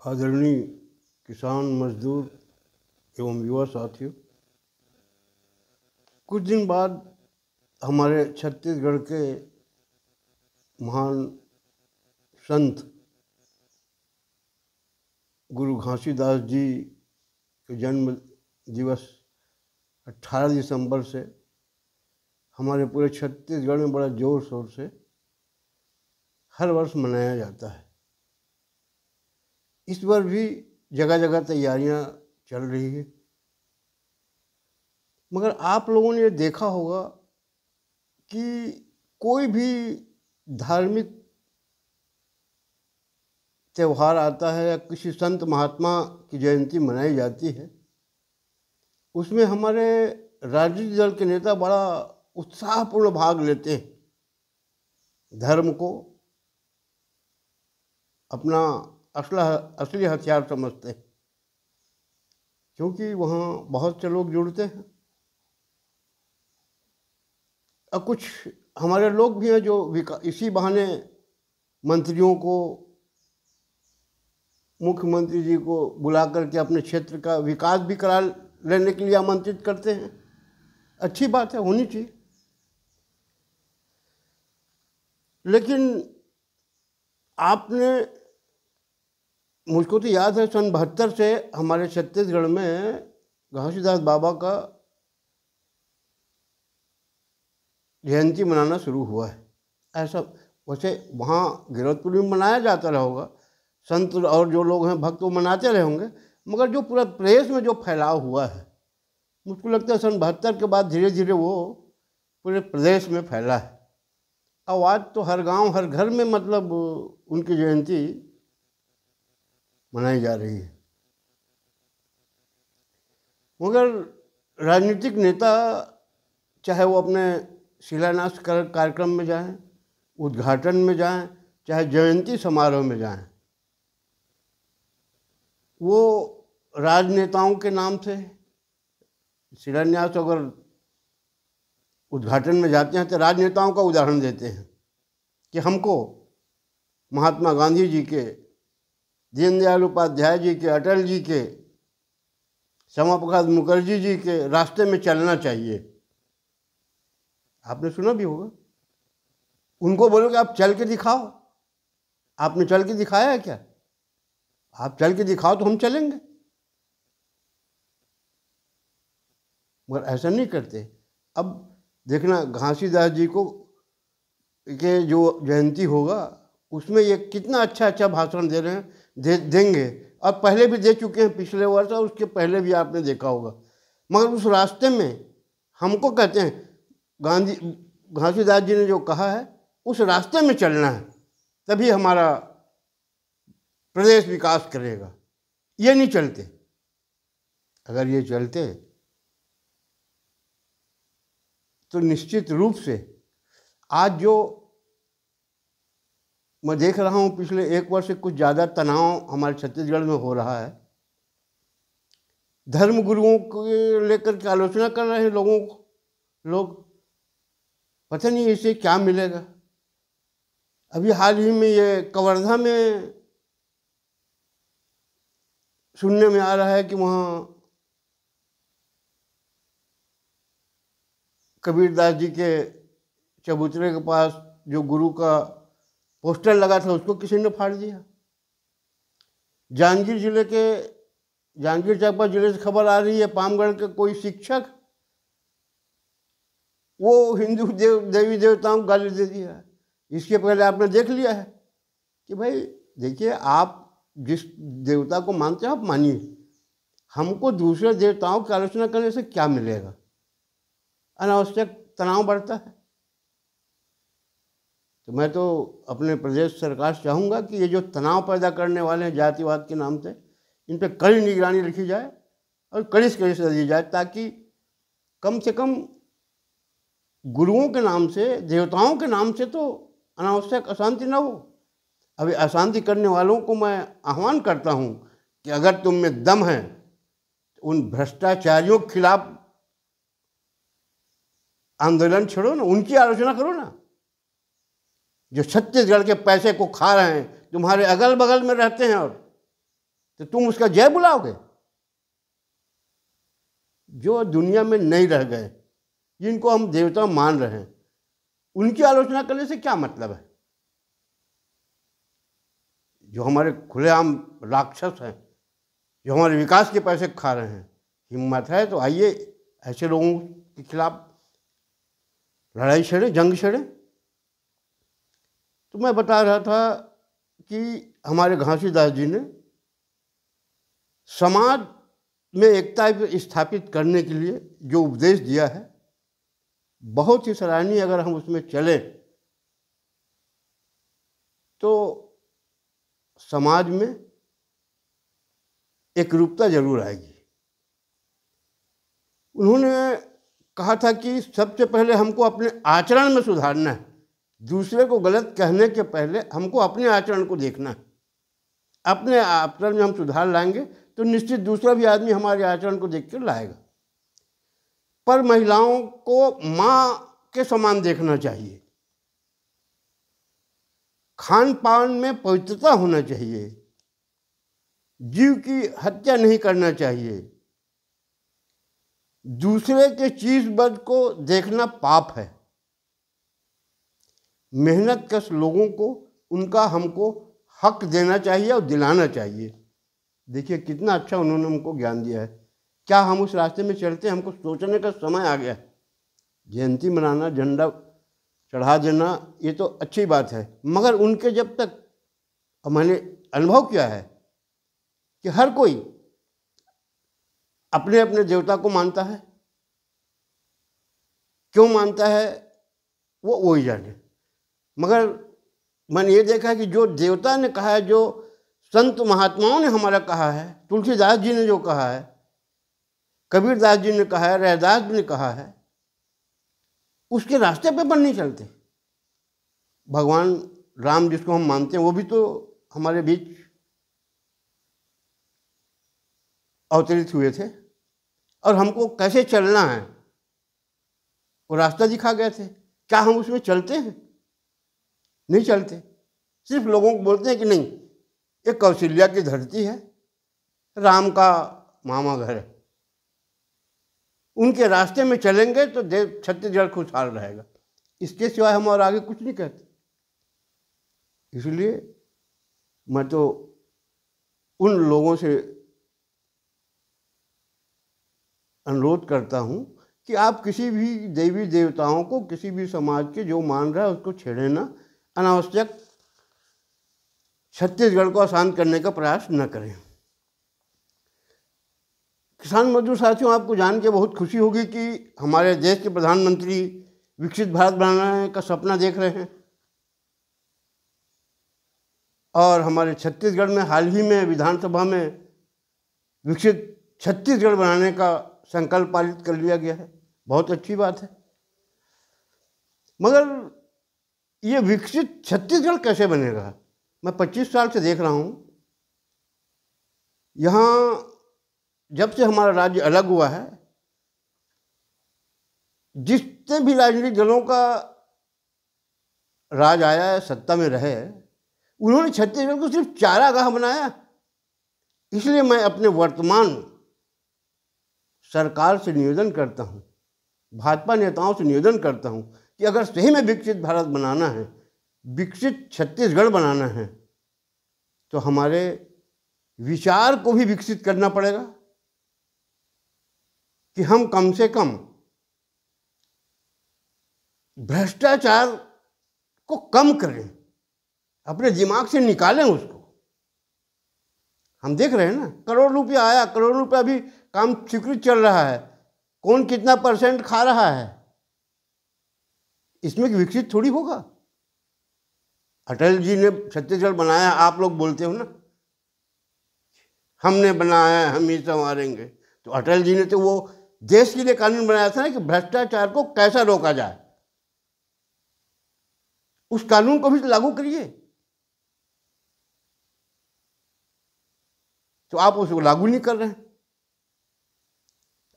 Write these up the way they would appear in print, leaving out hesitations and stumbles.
आदरणीय किसान मजदूर एवं युवा साथियों, कुछ दिन बाद हमारे छत्तीसगढ़ के महान संत गुरु घासीदास जी के जन्म दिवस 18 दिसंबर से हमारे पूरे छत्तीसगढ़ में बड़ा जोर शोर से हर वर्ष मनाया जाता है। इस बार भी जगह जगह तैयारियां चल रही है, मगर आप लोगों ने ये देखा होगा कि कोई भी धार्मिक त्यौहार आता है या किसी संत महात्मा की जयंती मनाई जाती है, उसमें हमारे राजनीतिक दल के नेता बड़ा उत्साहपूर्ण भाग लेते हैं। धर्म को अपना असली हथियार समझते हैं, क्योंकि वहाँ बहुत से लोग जुड़ते हैं। और कुछ हमारे लोग भी हैं जो इसी बहाने मंत्रियों को, मुख्यमंत्री जी को बुला करके अपने क्षेत्र का विकास भी करा लेने के लिए आमंत्रित करते हैं। अच्छी बात है, होनी चाहिए। लेकिन आपने, मुझको तो याद है, सन 72 से हमारे छत्तीसगढ़ में घासीदास बाबा का जयंती मनाना शुरू हुआ है। ऐसा वैसे वहाँ गिरौदपुर में मनाया जाता रहा होगा, संत और जो लोग हैं भक्त वो मनाते रहे होंगे, मगर जो पूरा प्रदेश में जो फैलाव हुआ है, मुझको लगता है सन 72 के बाद धीरे धीरे वो पूरे प्रदेश में फैला है। अब आज तो हर गांव हर घर में मतलब उनकी जयंती मनाई जा रही है। मगर राजनीतिक नेता चाहे वो अपने शिलान्यास कार्यक्रम में जाएं, उद्घाटन में जाएं, चाहे जयंती समारोह में जाएं, वो राजनेताओं के नाम से शिलान्यास अगर उद्घाटन में जाते हैं तो राजनेताओं का उदाहरण देते हैं कि हमको महात्मा गांधी जी के, दीनदयाल उपाध्याय जी के, अटल जी के, श्यामा प्रसाद मुखर्जी जी के रास्ते में चलना चाहिए। आपने सुना भी होगा। उनको बोलो कि आप चल के दिखाओ। आपने चल के दिखाया है क्या? आप चल के दिखाओ तो हम चलेंगे। मगर ऐसा नहीं करते। अब देखना, घासीदास जी को के जो जयंती होगा उसमें ये कितना अच्छा अच्छा भाषण दे रहे हैं, देंगे। अब पहले भी दे चुके हैं, पिछले वर्ष और उसके पहले भी आपने देखा होगा। मगर उस रास्ते में हमको कहते हैं, घासीदास जी ने जो कहा है उस रास्ते में चलना है, तभी हमारा प्रदेश विकास करेगा। ये नहीं चलते। अगर ये चलते तो निश्चित रूप से आज जो मैं देख रहा हूँ, पिछले एक वर्ष से कुछ ज़्यादा तनाव हमारे छत्तीसगढ़ में हो रहा है। धर्म गुरुओं को लेकर के आलोचना कर रहे हैं लोग पता नहीं इससे क्या मिलेगा। अभी हाल ही में ये कवर्धा में सुनने में आ रहा है कि वहाँ कबीरदास जी के चबूतरे के पास जो गुरु का पोस्टर लगा था उसको किसी ने फाड़ दिया। जांजगीर चांपा जिले से खबर आ रही है, पामगढ़ के कोई शिक्षक वो हिंदू देवी देवताओं को गाली दे दिया है। इसके पहले आपने देख लिया है कि भाई देखिए, आप जिस देवता को मानते हैं आप मानिए, हमको दूसरे देवताओं की आलोचना करने से क्या मिलेगा? अनावश्यक तनाव बढ़ता है। तो मैं तो अपने प्रदेश सरकार से चाहूँगा कि ये जो तनाव पैदा करने वाले हैं जातिवाद के नाम से, इन पर कड़ी निगरानी रखी जाए और कड़ी से कड़ी सजा दी जाए, ताकि कम से कम गुरुओं के नाम से, देवताओं के नाम से तो अनावश्यक अशांति न हो। अभी अशांति करने वालों को मैं आह्वान करता हूँ कि अगर तुम में दम है तो उन भ्रष्टाचारियों के खिलाफ आंदोलन छेड़ो ना, उनकी आलोचना करो ना, जो छत्तीसगढ़ के पैसे को खा रहे हैं, तुम्हारे अगल बगल में रहते हैं और तो तुम उसका जय बुलाओगे? जो दुनिया में नहीं रह गए, जिनको हम देवता मान रहे हैं, उनकी आलोचना करने से क्या मतलब है? जो हमारे खुलेआम राक्षस हैं, जो हमारे विकास के पैसे खा रहे हैं, हिम्मत है तो आइए ऐसे लोगों के खिलाफ लड़ाई छेड़े, जंग छेड़े। तो मैं बता रहा था कि हमारे घासीदास जी ने समाज में एकता स्थापित करने के लिए जो उपदेश दिया है, बहुत ही सराहनीय। अगर हम उसमें चलें तो समाज में एकरूपता जरूर आएगी। उन्होंने कहा था कि सबसे पहले हमको अपने आचरण में सुधारना है। दूसरे को गलत कहने के पहले हमको अपने आचरण को देखना है। अपने आचरण में हम सुधार लाएंगे तो निश्चित दूसरा भी आदमी हमारे आचरण को देख कर लाएगा। पर महिलाओं को माँ के समान देखना चाहिए। खान पान में पवित्रता होना चाहिए। जीव की हत्या नहीं करना चाहिए। दूसरे के चीज बद को देखना पाप है। मेहनत कश लोगों को उनका हमको हक देना चाहिए और दिलाना चाहिए। देखिए कितना अच्छा उन्होंने हमको ज्ञान दिया है। क्या हम उस रास्ते में चलते हैं? हमको सोचने का समय आ गया। जयंती मनाना, झंडा चढ़ा देना, ये तो अच्छी बात है, मगर उनके जब तक, मैंने अनुभव किया है कि हर कोई अपने अपने देवता को मानता है। क्यों मानता है वो वही जाने। मगर मैंने ये देखा है कि जो देवता ने कहा है, जो संत महात्माओं ने हमारा कहा है, तुलसीदास जी ने जो कहा है, कबीरदास जी ने कहा है, रैदास जी ने कहा है, उसके रास्ते पे पर नहीं चलते। भगवान राम जिसको हम मानते हैं वो भी तो हमारे बीच अवतरित हुए थे और हमको कैसे चलना है वो रास्ता दिखा गए थे। क्या हम उसमें चलते हैं? नहीं चलते। सिर्फ लोगों को बोलते हैं कि नहीं, ये कौशल्या की धरती है, राम का मामा घर है, उनके रास्ते में चलेंगे तो देव छत्तीसगढ़ खुशहाल रहेगा। इसके सिवाय हम और आगे कुछ नहीं कहते। इसलिए मैं तो उन लोगों से अनुरोध करता हूँ कि आप किसी भी देवी देवताओं को, किसी भी समाज के जो मान रहा है उसको छेड़े ना, अनावश्यक छत्तीसगढ़ को अशांत करने का प्रयास न करें। किसान मजदूर साथियों, आपको जान के बहुत खुशी होगी कि हमारे देश के प्रधानमंत्री विकसित भारत बनाने का सपना देख रहे हैं और हमारे छत्तीसगढ़ में हाल ही में विधानसभा में विकसित छत्तीसगढ़ बनाने का संकल्प पारित कर लिया गया है। बहुत अच्छी बात है। मगर ये विकसित छत्तीसगढ़ कैसे बनेगा? मैं 25 साल से देख रहा हूँ, यहाँ जब से हमारा राज्य अलग हुआ है, जितने भी राजनीतिक दलों का राज आया है, सत्ता में रहे, उन्होंने छत्तीसगढ़ को सिर्फ चारागाह बनाया। इसलिए मैं अपने वर्तमान सरकार से निवेदन करता हूँ, भाजपा नेताओं से निवेदन करता हूँ कि अगर सही में विकसित भारत बनाना है, विकसित छत्तीसगढ़ बनाना है, तो हमारे विचार को भी विकसित करना पड़ेगा कि हम कम से कम भ्रष्टाचार को कम करें, अपने दिमाग से निकालें उसको। हम देख रहे हैं ना, करोड़ रुपया आया, करोड़ रुपया भी काम स्वीकृत चल रहा है, कौन कितना % खा रहा है, इसमें विकसित थोड़ी होगा। अटल जी ने छत्तीसगढ़ बनाया, आप लोग बोलते हो ना हमने बनाया, हम ही संवारेंगे। तो अटल जी ने तो वो देश के लिए कानून बनाया था ना कि भ्रष्टाचार को कैसा रोका जाए। उस कानून को भी तो लागू करिए। तो आप उसको लागू नहीं कर रहे हैं।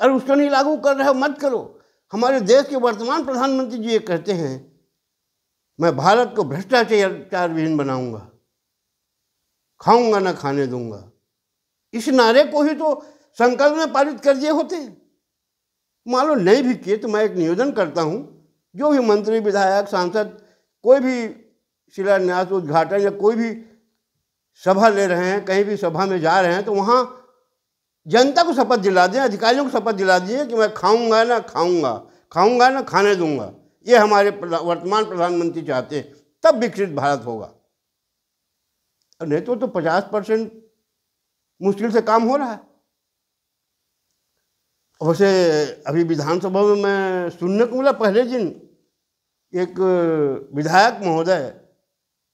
अरे उसको नहीं लागू कर रहे हो, मत करो। हमारे देश के वर्तमान प्रधानमंत्री जी ये कहते हैं, मैं भारत को भ्रष्टाचार विहीन बनाऊंगा, खाऊंगा ना खाने दूंगा। इस नारे को ही तो संकल्प में पारित कर दिए होते। मान लो नहीं भी किए तो मैं एक निवेदन करता हूँ, जो भी मंत्री, विधायक, सांसद कोई भी शिलान्यास, उद्घाटन या कोई भी सभा ले रहे हैं, कहीं भी सभा में जा रहे हैं, तो वहाँ जनता को शपथ दिला दें, अधिकारियों को शपथ दिला दिए कि मैं खाऊंगा ना खाऊंगा, खाऊंगा ना खाने दूंगा। ये हमारे वर्तमान प्रधानमंत्री चाहते हैं, तब विकसित भारत होगा। और नहीं तो 50% मुश्किल से काम हो रहा है। वैसे अभी विधानसभा में मैं सुनने को मिला, पहले दिन एक विधायक महोदय,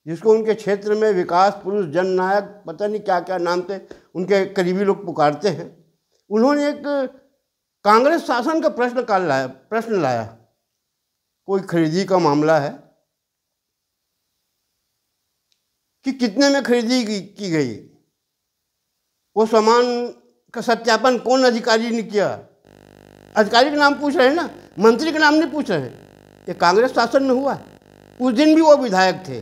जिसको उनके क्षेत्र में विकास पुरुष, जननायक, पता नहीं क्या क्या नाम से उनके करीबी लोग पुकारते हैं, उन्होंने एक कांग्रेस शासन का प्रश्न लाया। कोई खरीदी का मामला है कि कितने में खरीदी की गई, वो सामान का सत्यापन कौन अधिकारी ने किया। अधिकारी का नाम पूछ रहे हैं ना, मंत्री का नाम नहीं पूछ रहे हैं। ये कांग्रेस शासन में हुआ है। उस दिन भी वो विधायक थे,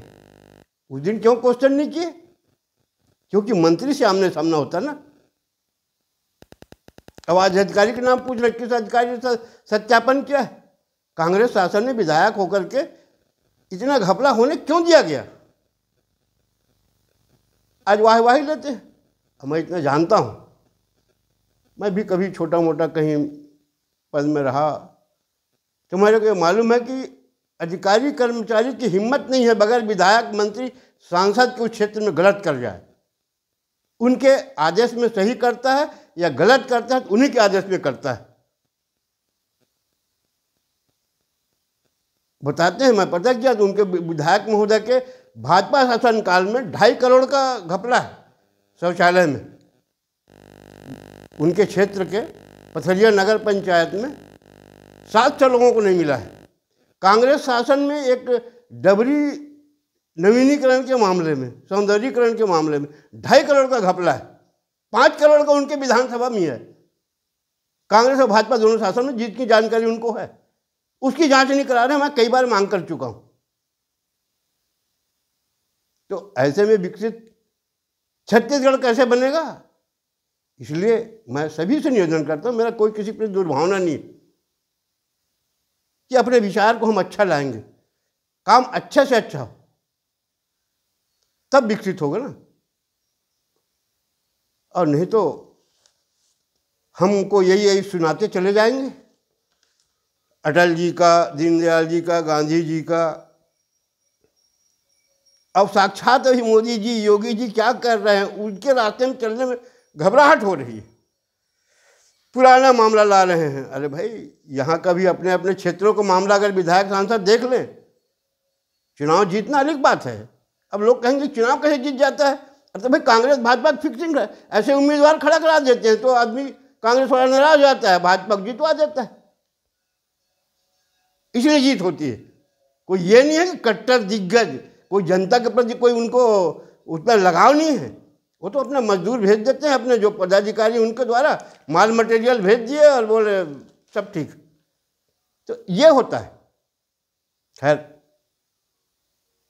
उस दिन क्यों क्वेश्चन नहीं किए? क्योंकि मंत्री से आमने सामना होता ना। अब आज अधिकारी के नाम पूछ रहे, किस अधिकारी ने सत्यापन किया है? कांग्रेस शासन में विधायक होकर के इतना घपला होने क्यों दिया गया? आज वाही लेते हैं। मैं इतना जानता हूँ, मैं भी कभी छोटा मोटा कहीं पद में रहा, तो मेरे को मालूम है कि अधिकारी कर्मचारी की हिम्मत नहीं है बगैर विधायक, मंत्री, सांसद के उस क्षेत्र में गलत कर जाए। उनके आदेश में सही करता है या गलत करता है तो उन्हीं के आदेश में करता है। बताते हैं, मैं पता किया तो उनके विधायक महोदय के भाजपा शासन काल में 2.5 करोड़ का घपला है शौचालय में। उनके क्षेत्र के पथरिया नगर पंचायत में 700 लोगों को नहीं मिला है। कांग्रेस शासन में एक डबरी नवीनीकरण के मामले में, सौंदर्यीकरण के मामले में 2.5 करोड़ का घपला है। 5 करोड़ का उनके विधानसभा में है। कांग्रेस और भाजपा दोनों शासन में, जितनी जानकारी उनको है उसकी जांच नहीं करा रहे। मैं कई बार मांग कर चुका हूं। तो ऐसे में विकसित छत्तीसगढ़ कैसे बनेगा? इसलिए मैं सभी से निवेदन करता हूं, मेरा कोई किसी पर दुर्भावना नहीं कि अपने विचार को हम अच्छा लाएंगे, काम अच्छे से अच्छा हो, तब विकसित होगा ना। और नहीं तो हमको यही सुनाते चले जाएंगे, अटल जी का, दीनदयाल जी का, गांधी जी का। अब साक्षात अभी मोदी जी, योगी जी क्या कर रहे हैं, उनके रास्ते में चलने में घबराहट हो रही है। पुराना मामला ला रहे हैं। अरे भाई, यहाँ का भी अपने अपने क्षेत्रों का मामला अगर विधायक सांसद देख लें, चुनाव जीतना अलग बात है। अब लोग कहेंगे चुनाव कैसे जीत जाता है? तो भाई कांग्रेस भाजपा फिक्सिंग है, ऐसे उम्मीदवार खड़ा करा देते हैं तो आदमी, कांग्रेस वाला नाराज हो जाता है, भाजपा को जितवा देता है, इसलिए जीत होती है। कोई ये नहीं है कि कट्टर दिग्गज, कोई जनता के प्रति कोई उनको उतना लगाव नहीं है। वो तो अपना मजदूर भेज देते हैं, अपने जो पदाधिकारी उनके द्वारा माल मटेरियल भेज दिए और बोले सब ठीक। तो ये होता है। खैर,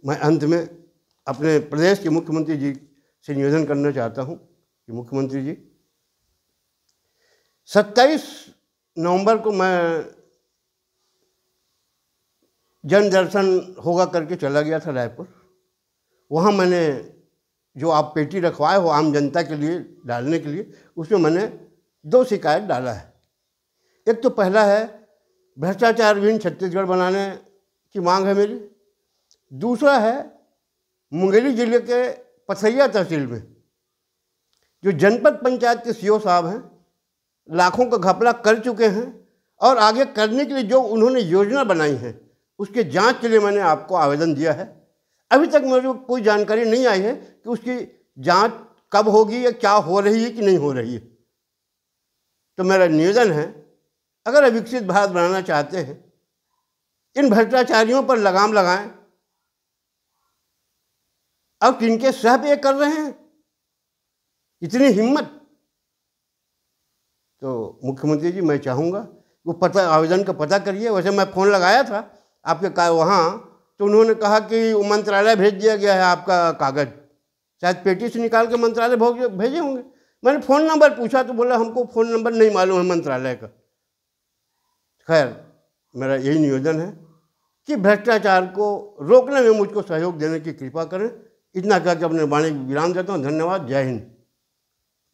मैं अंत में अपने प्रदेश के मुख्यमंत्री जी से निवेदन करना चाहता हूं कि मुख्यमंत्री जी, 27 नवंबर को मैं जन दर्शन होगा करके चला गया था रायपुर। वहाँ मैंने जो आप पेटी रखवाए हो आम जनता के लिए डालने के लिए, उसमें मैंने 2 शिकायत डाला है। एक तो पहला है भ्रष्टाचार विहीन छत्तीसगढ़ बनाने की मांग है मेरी। दूसरा है मुंगेली जिले के पथरिया तहसील में जो जनपद पंचायत के सीओ साहब हैं, लाखों का घपला कर चुके हैं और आगे करने के लिए जो उन्होंने योजना बनाई है उसके जांच के लिए मैंने आपको आवेदन दिया है। अभी तक मेरे को कोई जानकारी नहीं आई है कि उसकी जांच कब होगी या क्या हो रही है कि नहीं हो रही है। तो मेरा निवेदन है, अगर विकसित भारत बनाना चाहते हैं, इन भ्रष्टाचारियों पर लगाम लगाएं। अब किनके सह पे कर रहे हैं इतनी हिम्मत? तो मुख्यमंत्री जी, मैं चाहूँगा वो आवेदन का पता करिए। वैसे मैं फ़ोन लगाया था आपके वहाँ, तो उन्होंने कहा कि वो मंत्रालय भेज दिया गया है आपका कागज़, शायद पेटी से निकाल के मंत्रालय भेजे होंगे। मैंने फ़ोन नंबर पूछा तो बोला हमको फ़ोन नंबर नहीं मालूम है मंत्रालय का। खैर, मेरा यही निवेदन है कि भ्रष्टाचार को रोकने में मुझको सहयोग देने की कृपा करें। इतना कहकर अपने वाणी को विराम देता हूँ। धन्यवाद। जय हिंद।